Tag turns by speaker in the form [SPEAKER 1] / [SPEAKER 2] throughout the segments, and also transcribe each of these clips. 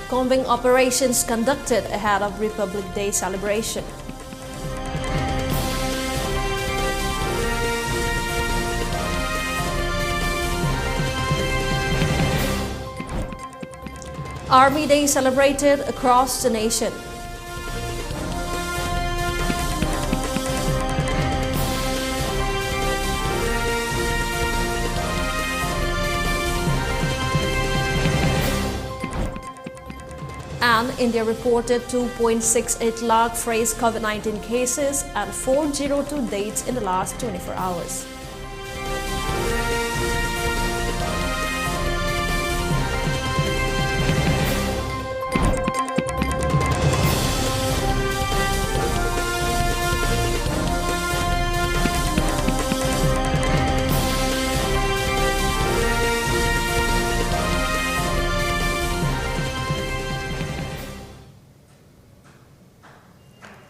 [SPEAKER 1] Combing operations conducted ahead of Republic Day celebration. Army Day celebrated across the nation. And India reported 2.68 lakh fresh COVID-19 cases and 402 deaths in the last 24 hours.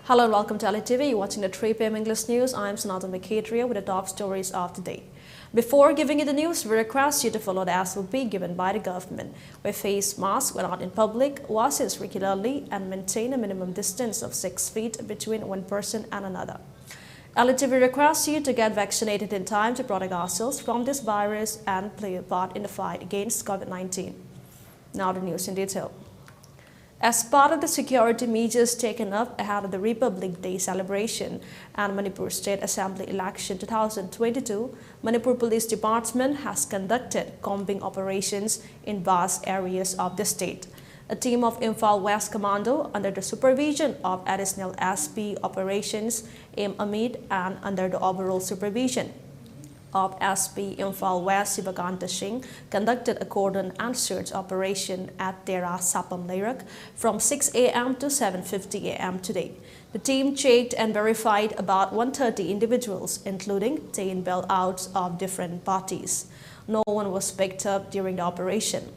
[SPEAKER 1] Hello and welcome to ELITETV. You're watching the 3 PM English News. I'm Sanatombi with the top stories of the day. Before giving you the news, we request you to follow the SOP given by the government. Wear face masks when out in public, wash hands regularly, and maintain a minimum distance of 6 feet between one person and another. ELITETV requests you to get vaccinated in time to protect ourselves from this virus and play a part in the fight against COVID-19. Now the news in detail. As part of the security measures taken up ahead of the Republic Day celebration and Manipur State Assembly election 2022, Manipur Police Department has conducted combing operations in vast areas of the state. A team of Imphal West Commando under the supervision of Additional SP Operations M. Amit and under the overall supervision of SP Imphal West Sivakanta Singh conducted a cordon and search operation at Tera Sapam Leirak from 6 a.m. to 7:50 a.m. today. The team checked and verified about 130 individuals, including 10 bailouts of different parties. No one was picked up during the operation.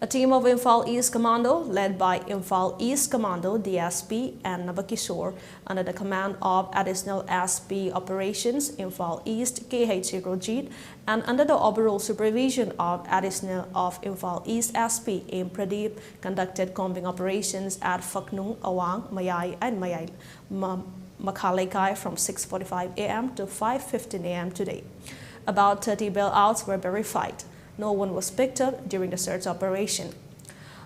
[SPEAKER 1] A team of Imphal East Commando, led by Imphal East Commando DSP and Navakishore, under the command of Additional SP Operations Imphal East KH Rojit, and under the overall supervision of Additional of Imphal East SP M. Pradeep, conducted combing operations at Phaknung, Awang, Mayai, and Mayai Makhalekai from 6:45 a.m. to 5:15 a.m. today. About 30 bailouts were verified. No one was picked up during the search operation.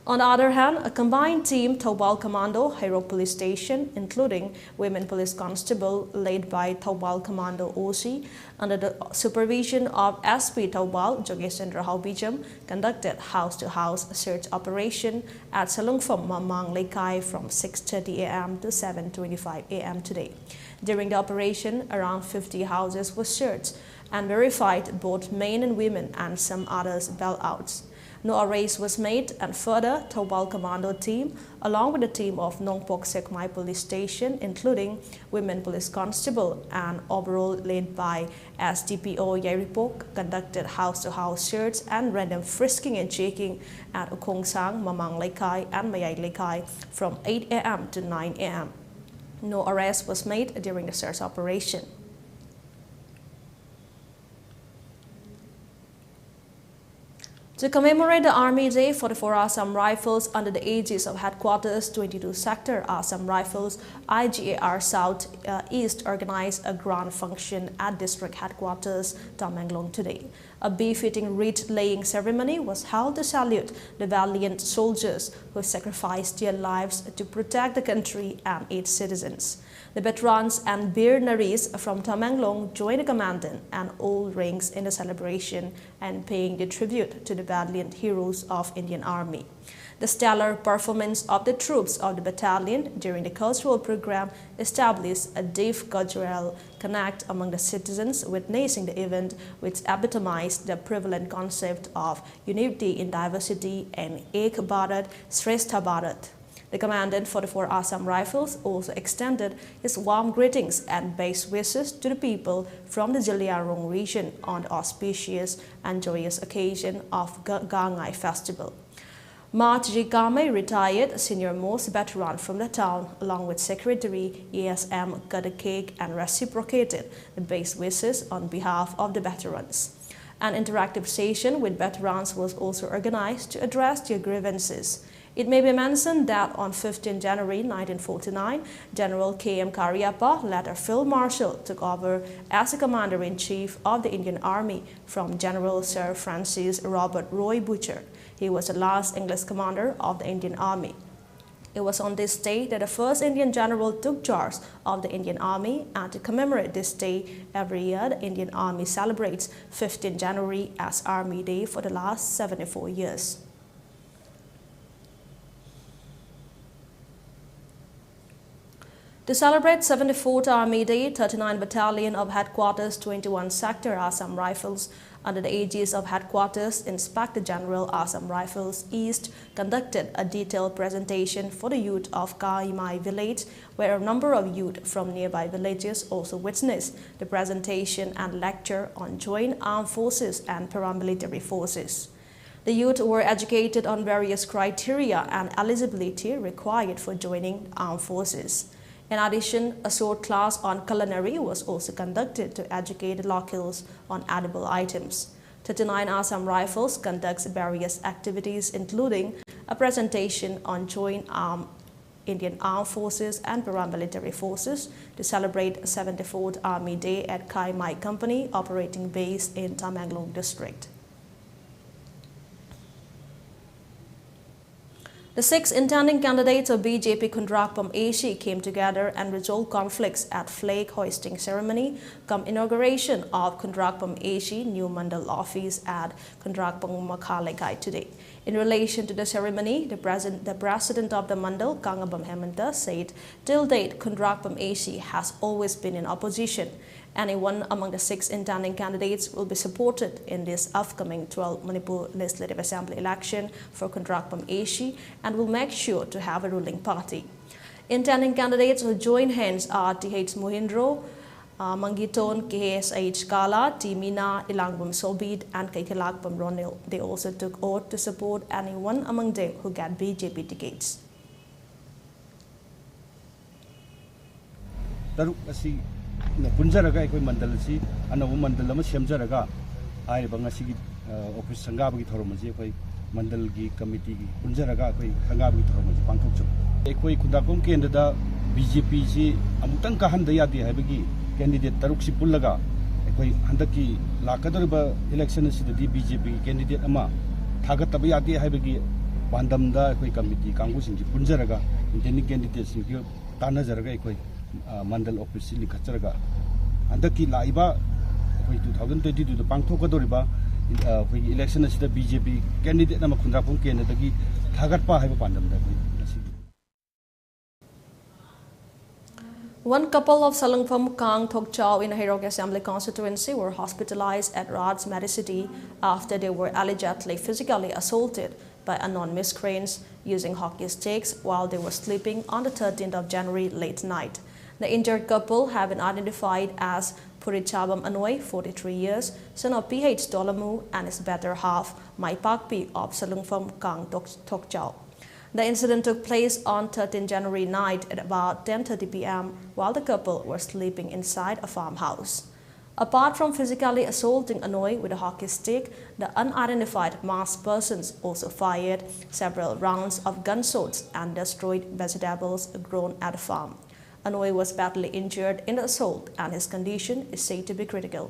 [SPEAKER 1] On the other hand, a combined team Taubal Commando, Hero Police Station, including Women Police Constable led by Taubal Commando OC, under the supervision of SP Taubal Jogesendra Haubijam, conducted house-to-house search operation at Salungpham Mamang Lekai from 6:30 a.m. to 7:25 a.m. today. During the operation, around 50 houses were searched and verified both men and women and some others bailouts. No arrest was made, and further, Taubal Commando team, along with the team of Nongpok Sekmai Police Station, including Women Police Constable and overall led by SDPO Yairipok, conducted house-to-house search and random frisking and checking at Ukongsang, Mamang Lekai, and Mayai Lekai from 8 a.m. to 9 a.m. No arrest was made during the search operation. To commemorate the Army Day, 44 Assam Rifles under the aegis of Headquarters 22 Sector Assam Rifles IGAR South East organized a grand function at District Headquarters Tamenglong today. A befitting wreath-laying ceremony was held to salute the valiant soldiers who sacrificed their lives to protect the country and its citizens. The veterans and beer naris from Tamenglong joined the commandant and all ranks in the celebration and paying the tribute to the valiant heroes of Indian Army. The stellar performance of the troops of the battalion during the cultural program established a deep cultural connect among the citizens, witnessing the event which epitomized the prevalent concept of unity in diversity and Ek Bharat, Shrestha Bharat. The commandant for the 4 Assam Rifles also extended his warm greetings and best wishes to the people from the Jiliarong region on the auspicious and joyous occasion of Gangai Festival. Mat Jikame, retired senior-most veteran from the town, along with Secretary ESM, cut a cake and reciprocated the best wishes on behalf of the veterans. An interactive session with veterans was also organized to address their grievances. It may be mentioned that on 15 January 1949, General K.M. Cariappa, later Field Marshal, took over as the Commander-in-Chief of the Indian Army from General Sir Francis Robert Roy Butcher. He was the last English commander of the Indian Army. It was on this day that the first Indian general took charge of the Indian Army, and to commemorate this day, every year the Indian Army celebrates 15 January as Army Day for the last 74 years. To celebrate 74th Army Day, 39 Battalion of Headquarters 21 Sector Assam Rifles under the aegis of Headquarters Inspector General Assam Rifles East conducted a detailed presentation for the youth of Kaimai village, where a number of youth from nearby villages also witnessed the presentation and lecture on joint armed forces and paramilitary forces. The youth were educated on various criteria and eligibility required for joining armed forces. In addition, a short class on culinary was also conducted to educate the locals on edible items. 39 Assam Rifles conducts various activities including a presentation on joint Indian Armed Forces and paramilitary forces to celebrate 74th Army Day at Kaimai Company operating base in Tamenglong district. The 6 intending candidates of BJP Kundrakpam AC came together and resolved conflicts at flag hoisting ceremony come inauguration of Kundrakpam AC new Mandal office at Kundrakpam Makhalekai today. In relation to the ceremony, the president of the Mandal, Kangabam Hemanta, said, till date, Kundrakpam AC has always been in opposition. Anyone among the 6 intending candidates will be supported in this upcoming 12th Manipur Legislative Assembly election for Kundrakpam AC and will make sure to have a ruling party. Intending candidates who join hands are T.H. Mohindro, Mangiton, K.S.H. Kala, Timina, Ilangbam Sobid, and Kaikilakpam Ronil. They also took oath to support anyone among them who get BJP tickets.
[SPEAKER 2] Punjaraga ekoi mandal si anabu mandal ama semjaraga airiba ngasi office sangabagi thoromasi ekoi mandal gi committee gi punjaraga ekoi sangabagi thoromasi pangthokchu ekoi kundakom kendra da BJP si amutang ka handa yadi haibagi candidate taruk si pullaga ekoi handaki lakadoriba election si di BJP candidate ama thagataba yadi haibagi bandamda ekoi committee kangu singi punjaraga intending candidate si tanajaraga ekoi Mandal office li kacharaga andaki laiba 2022 da pangthokadoriba election asida BJP candidate na Kundrakpam kendadagi thagatpa haiba pandamda
[SPEAKER 1] One couple of Salungpham Kang Thokchau in Hairok Assembly constituency were hospitalized at Raj Medicity after they were allegedly physically assaulted by unknown miscreants using hockey sticks while they were sleeping on the 13th of January late night. The injured couple have been identified as Purichabam Anoy, 43 years, son of P.H. Dolamu, and his better half, Maipakpi of Salungpham Kang Thokchau. The incident took place on 13 January night at about 10:30 p.m. while the couple were sleeping inside a farmhouse. Apart from physically assaulting Anoy with a hockey stick, the unidentified masked persons also fired several rounds of gunshots and destroyed vegetables grown at the farm. Anoy was badly injured in the assault and his condition is said to be critical.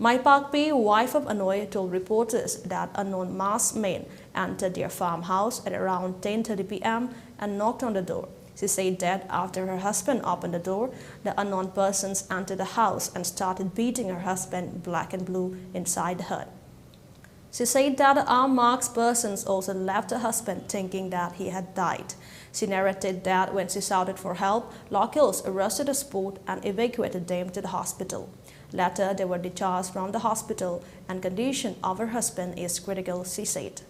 [SPEAKER 1] Maipakpi, wife of Anoy, told reporters that unknown masked men entered their farmhouse at around 10:30 p.m. and knocked on the door. She said that after her husband opened the door, the unknown persons entered the house and started beating her husband black and blue inside the hut. She said that the armed masked persons also left her husband thinking that he had died. She narrated that when she shouted for help, locals arrested the sport and evacuated them to the hospital. Later, they were discharged from the hospital and condition of her husband is critical, she said.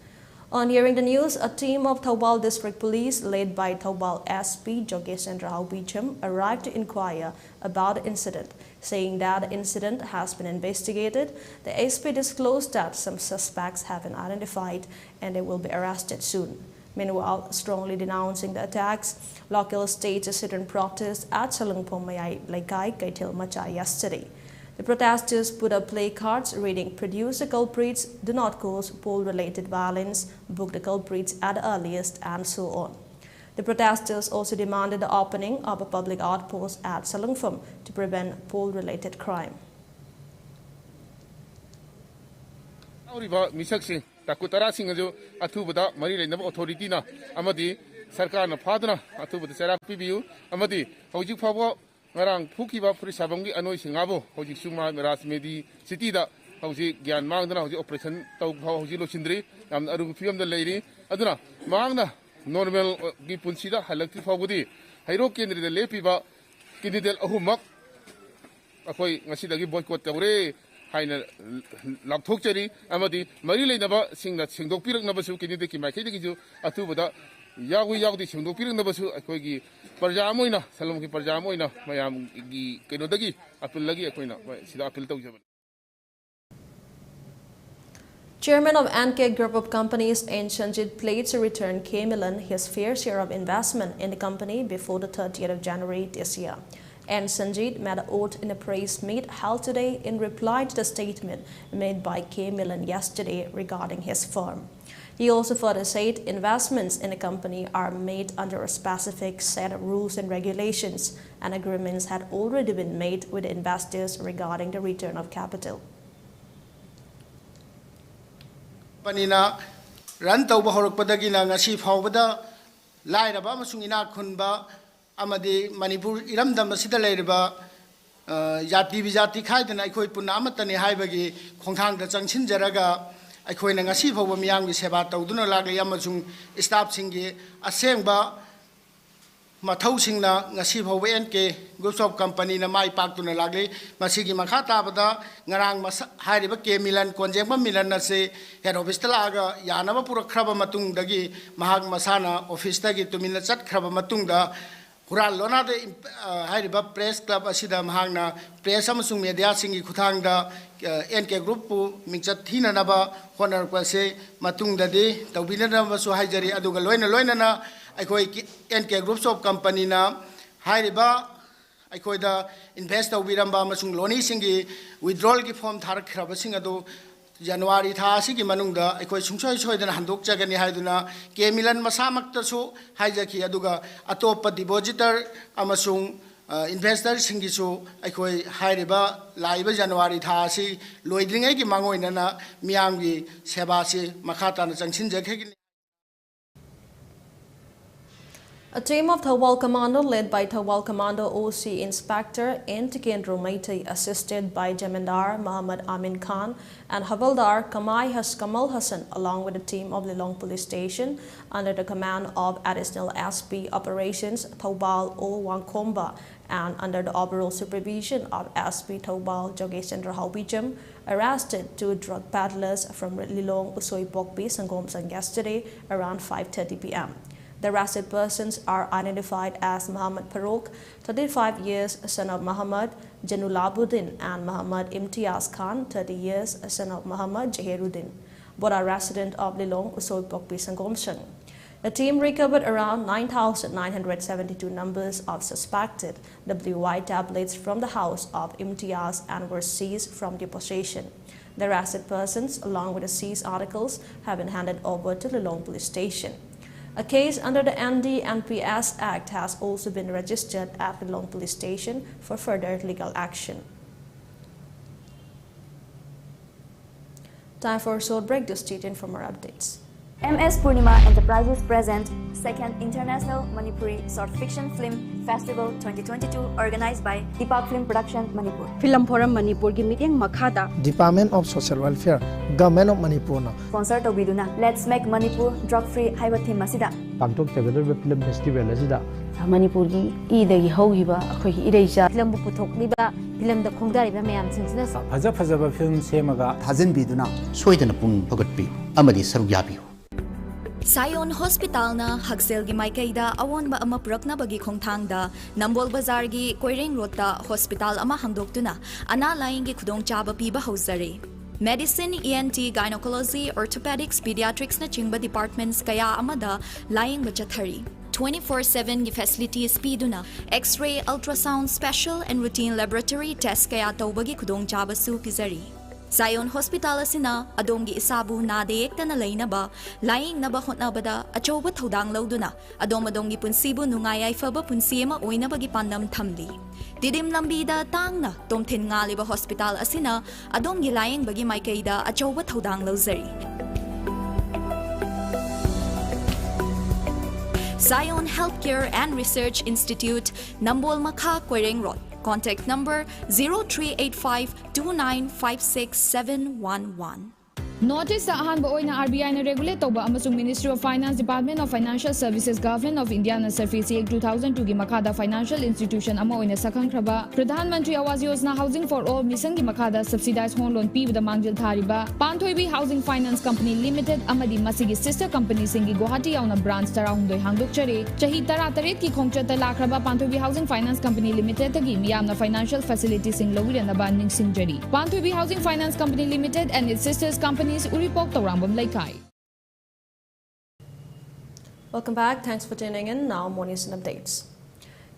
[SPEAKER 1] On hearing the news, a team of Thoubal District Police led by Thoubal SP Jogesendra Bicham arrived to inquire about the incident, saying that the incident has been investigated. The SP disclosed that some suspects have been identified and they will be arrested soon. Meanwhile, strongly denouncing the attacks, local staged a sit-in protest at Salungpham Laikai Kaitil Macha yesterday. The protesters put up placards reading "Produce the culprits, do not cause poll-related violence, book the culprits at the earliest," and so on. The protesters also demanded the opening of a public outpost at Salungpham to prevent poll-related crime.
[SPEAKER 3] Takutara Singajo, Atubuda, Marie Authority, Amadi, Sarkana Padana, Atubuda Sarah Pibu, Amadi, Hoji Pabo, Marang Pukiba, Prisabongi, Anoi Singabo, Hoji Suma, Ras Medi, Citida, Hoji Gian Magna, Hoji Operation, Hoji Lochindri, and Arupium the lady, Aduna, Magna, normal Gipunsida, Halaki Fabudi, Hirokin, the Lepiba, Kididel Ahumak, Akoi, Masida boycott away. Haina lapthokchari amadi mari leinaba singna singdokpirak nabasu kinide ki maikhe ki ju atubada yaudi singdokpirak nabasu akoi gi parja moina salom ki parja moina mayam gi kenodagi apil lagi akoina sida apil tawjaba.
[SPEAKER 1] Chairman of NK Group of Companies Enhancement pledged to return K. Milan his fair share of investment in the company before the 30th of January this year. And Sanjeev made an oath in a press meet held today in reply to the statement made by K. Milan yesterday regarding his firm. He also further said investments in the company are made under a specific set of rules and regulations, and agreements had already been made with the investors regarding the return of capital.
[SPEAKER 4] Panina ran tauba horakpadagina ngasi phawbada lairaba amasung ina khunba amadi Manipur iramdam asida leirba yati bijati khaidana aikoi punna amatani haibagi khongthang da changsinjaraga aikoi na ngasi phawba miyamgi seba tawduna lagli amasung staff singgi asengba mathau singna ngasi phawba NK Group of Company na mai paktuna lagli masigi makha tabada ngarang hairiba K. Milan konjengba Milan na se head office talaga yanaba purakhraba matung dagi mahag masana office tagi tumina chat khraba matung da Kural lona de hairiba press club asida mahagna press amasung media singi khuthang da NK Group pu mingchat thina naba honar pase matung da de tawbina na su haijari aduga loina na aikoi NK Groups of Company na hairiba aikoi da invest tawbiramba amasung loni singi withdrawal ki form tharak khraba sing adu January tha sigi manungda aikoi sungsoi soidana handok jagani haiduna K. Milan masamakta su haijaki aduga atopa depositor amasung investor singi su aikoi hairiba laiba January tha si loidringai ki mangoina na miyamgi seba si makhata na changsinjakhegi.
[SPEAKER 1] A team of Thawal Commando led by Thawal Commando OC Inspector N. Tikendro Maiti, assisted by Jamindar Muhammad Amin Khan and Havaldar Kamal Hassan, along with a team of Lilong Police Station under the command of Additional SP Operations Thawal O. Wangkomba and under the overall supervision of SP Thawal Jogesendra Hawijam, arrested 2 drug peddlers from Lilong Usoy Pokpi Sangomsang yesterday around 5:30 p.m. The arrested persons are identified as Muhammad Farooq, 35 years, son of Muhammad Janulabuddin, and Muhammad Imtiaz Khan, 30 years, son of Muhammad Jahiruddin. Both are residents of Lilong, Usoy Pokpi, Sangomsang. The team recovered around 9,972 numbers of suspected WY tablets from the house of Imtiaz and were seized from their possession. The arrested persons, along with the seized articles, have been handed over to Lilong Police Station. A case under the ND-NPS Act has also been registered at the Lilong Police Station for further legal action. Time for a short break. This stay tuned for more updates.
[SPEAKER 5] MS Purnima Enterprises present Second International Manipuri Short Fiction Film Festival 2022 organized by Deepak Film Production Manipur.
[SPEAKER 6] Film Forum Manipur ki meeting makhada
[SPEAKER 7] Department of Social Welfare Government of Manipur na
[SPEAKER 5] sponsor to biduna Let's Make Manipur Drug Free haiba theme asida
[SPEAKER 8] Pangtok Jagadar Film Festival asida
[SPEAKER 9] Manipur gi idagi hogiba akhoi ireja film bu puthokliba film da khongdariba mayam singsina
[SPEAKER 8] fajaba film semaga
[SPEAKER 10] thajin biduna soidana pung phagatpi amadi saruk yabiu
[SPEAKER 11] Sayon Hospital na Hagsel gi Maikaida awon ba ama purakna bagi khongthangda Nambol Bazar gi Koireng Road ta hospital ama hangdoktuna ana laing gi khudong chaba piba hausare. Medicine, ENT, Gynecology, Orthopedics, Pediatrics na chingba departments kaya amada laing bachathari. 24/7 gi facilities piduna X-ray, ultrasound, special and routine laboratory test kaya tawbagi khudongchaba su pizari. Zion Hospital asina adomgi isabu nadeyekta na lainaba laing naba hotnabada achoba thodang lauduna adom-adomgi punsibu nungayay faba punsiyema oinabagi pandam thamli. Didim lambida tangna tomthin ngaliba hospital asina adomgi laing bagi maikaida achoba thodang lauzari. Zion Healthcare and Research Institute, Nambol Makha, Koireng Road. Contact number 0385-2956711.
[SPEAKER 12] Notice sa ahanba oy na RBI na regulate ba amasung Ministry of Finance, Department of Financial Services, Government of India na Surface 2002 gi makada financial institution ama oy na sakang kraba Pradhan Mantri Awas Yojana Housing for All misang gi makada subsidized home loan pibda mangjil thariba Panthoibi Housing Finance Company Limited amadi masigi sister company singi Guwahati yauna branch tarahumdoi hangdokchare chahi tara-taret ki khongchata lakraba Panthoibi Housing Finance Company Limited tagi miyamna financial facilities sing lawira ba ningsingjari Panthoibi Housing Finance Company Limited and its sisters company
[SPEAKER 1] Welcome back. Thanks for tuning in. Now, more news and updates.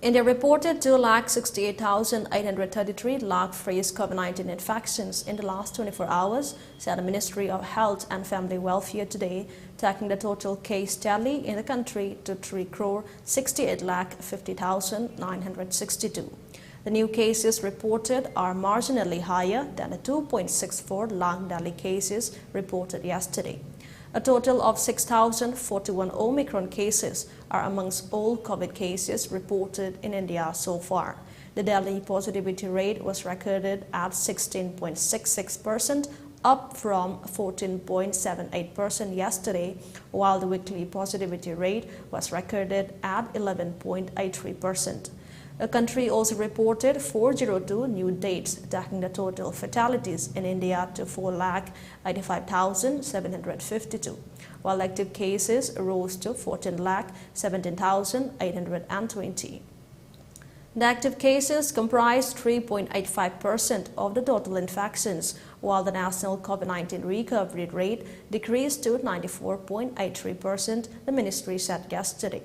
[SPEAKER 1] India reported 268,833 fresh COVID-19 infections in the last 24 hours, said the Ministry of Health and Family Welfare today, taking the total case tally in the country to 3,68,50,962. The new cases reported are marginally higher than the 2.64 lakh daily cases reported yesterday. A total of 6,041 Omicron cases are amongst all COVID cases reported in India so far. The daily positivity rate was recorded at 16.66%, up from 14.78% yesterday, while the weekly positivity rate was recorded at 11.83%. The country also reported 402 new deaths, taking the total fatalities in India to 4,85,752, while active cases rose to 14,17,820. The active cases comprise 3.85% of the total infections, while the national COVID-19 recovery rate decreased to 94.83%, the ministry said yesterday.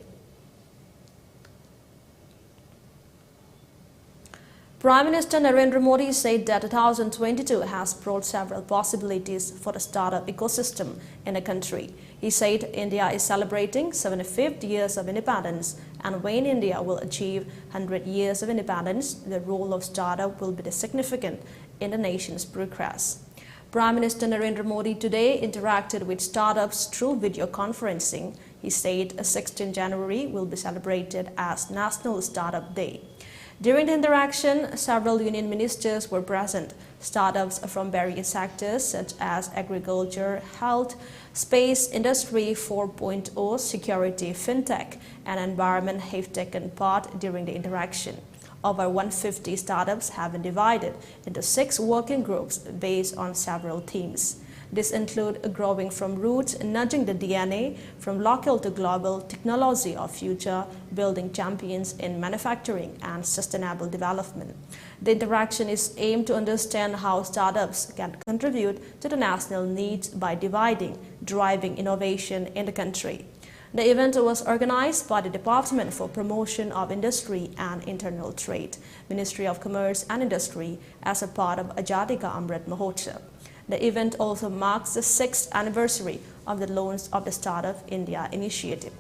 [SPEAKER 1] Prime Minister Narendra Modi said that 2022 has brought several possibilities for the startup ecosystem in the country. He said India is celebrating 75 years of independence, and when India will achieve 100 years of independence, the role of startup will be significant in the nation's progress. Prime Minister Narendra Modi today interacted with startups through video conferencing. He said 16 January will be celebrated as National Startup Day. During the interaction, several union ministers were present. Startups from various sectors such as agriculture, health, space, industry 4.0, security, fintech, and environment have taken part during the interaction. Over 150 startups have been divided into 6 working groups based on several themes. This includes growing from roots, nudging the DNA from local to global, technology of future, building champions in manufacturing and sustainable development. The interaction is aimed to understand how startups can contribute to the national needs by driving innovation in the country. The event was organized by the Department for Promotion of Industry and Internal Trade, Ministry of Commerce and Industry, as a part of Azadi Ka Amrit Mahotsav. The event also marks the 6th anniversary of the launch of the Startup India initiative.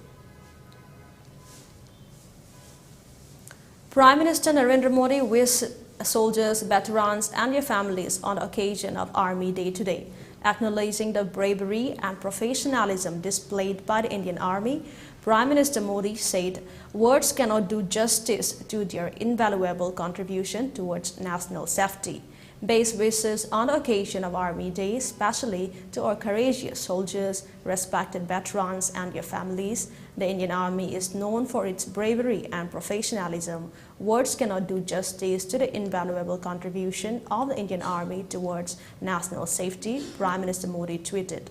[SPEAKER 1] Prime Minister Narendra Modi wished soldiers, veterans and their families on the occasion of Army Day today. Acknowledging the bravery and professionalism displayed by the Indian Army, Prime Minister Modi said, "Words cannot do justice to their invaluable contribution towards national safety." Best wishes on the occasion of Army Day, especially to our courageous soldiers, respected veterans and their families. The Indian Army is known for its bravery and professionalism. Words cannot do justice to the invaluable contribution of the Indian Army towards national safety, Prime Minister Modi tweeted.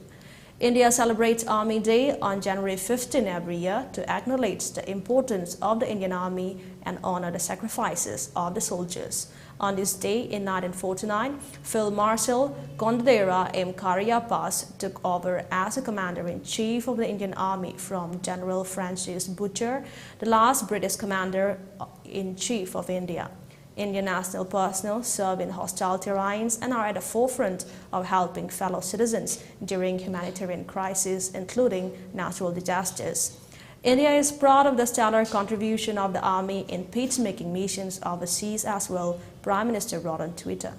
[SPEAKER 1] India celebrates Army Day on January 15 every year to acknowledge the importance of the Indian Army and honor the sacrifices of the soldiers. On this day in 1949, Field Marshal Kondadera M. Cariapas took over as the Commander-in-Chief of the Indian Army from General Francis Butcher, the last British Commander-in-Chief of India. Indian national personnel serve in hostile terrains and are at the forefront of helping fellow citizens during humanitarian crises, including natural disasters. India is proud of the stellar contribution of the Army in peacemaking missions overseas as well, Prime Minister wrote on Twitter.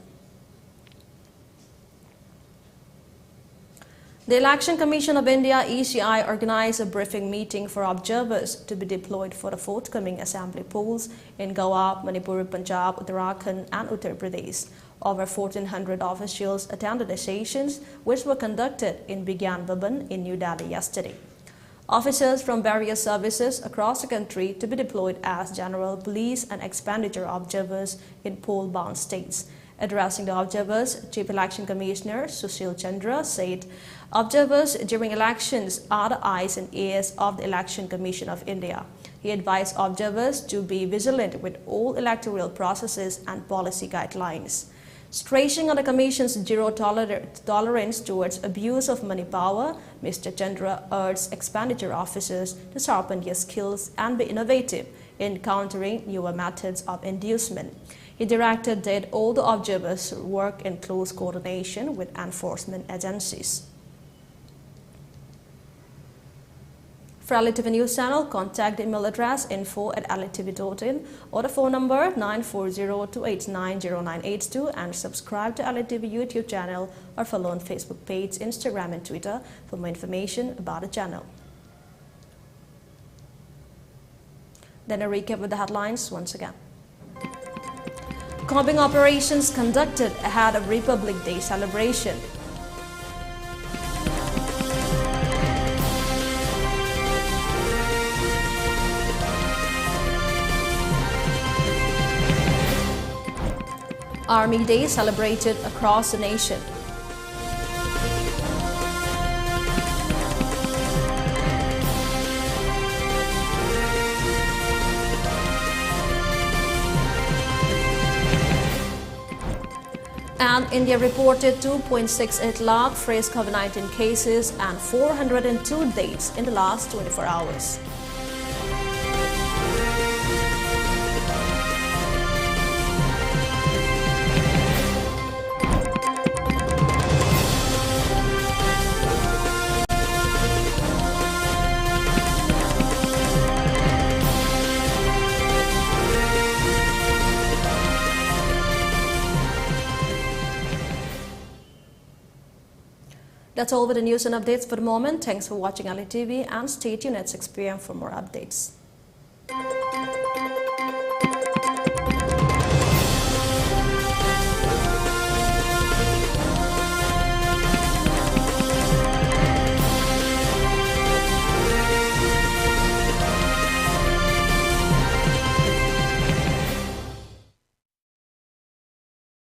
[SPEAKER 1] The Election Commission of India, ECI, organized a briefing meeting for observers to be deployed for the forthcoming assembly polls in Goa, Manipur, Punjab, Uttarakhand and Uttar Pradesh. Over 1,400 officials attended the sessions, which were conducted in Vigyan Bhavan in New Delhi yesterday. Officers from various services across the country to be deployed as general, police and expenditure observers in poll-bound states. Addressing the observers, Chief Election Commissioner Sushil Chandra said, observers during elections are the eyes and ears of the Election Commission of India. He advised observers to be vigilant with all electoral processes and policy guidelines. Stressing on the Commission's zero tolerance towards abuse of money power, Mr. Chandra urged expenditure officers to sharpen their skills and be innovative in countering newer methods of inducement. He directed that all the observers work in close coordination with enforcement agencies. For ELITETV News Channel, contact the email address info@elitevn or the phone number 940-289-0982 and subscribe to ELITETV YouTube channel or follow on Facebook page, Instagram and Twitter for more information about the channel. Then a recap with the headlines once again. Combing operations conducted ahead of Republic Day celebration. Army Day celebrated across the nation. And India reported 2.68 lakh fresh COVID-19 cases and 402 deaths in the last 24 hours. That's all with the news and updates for the moment. Thanks for watching ELITETV and stay tuned at 6 p.m. for more updates.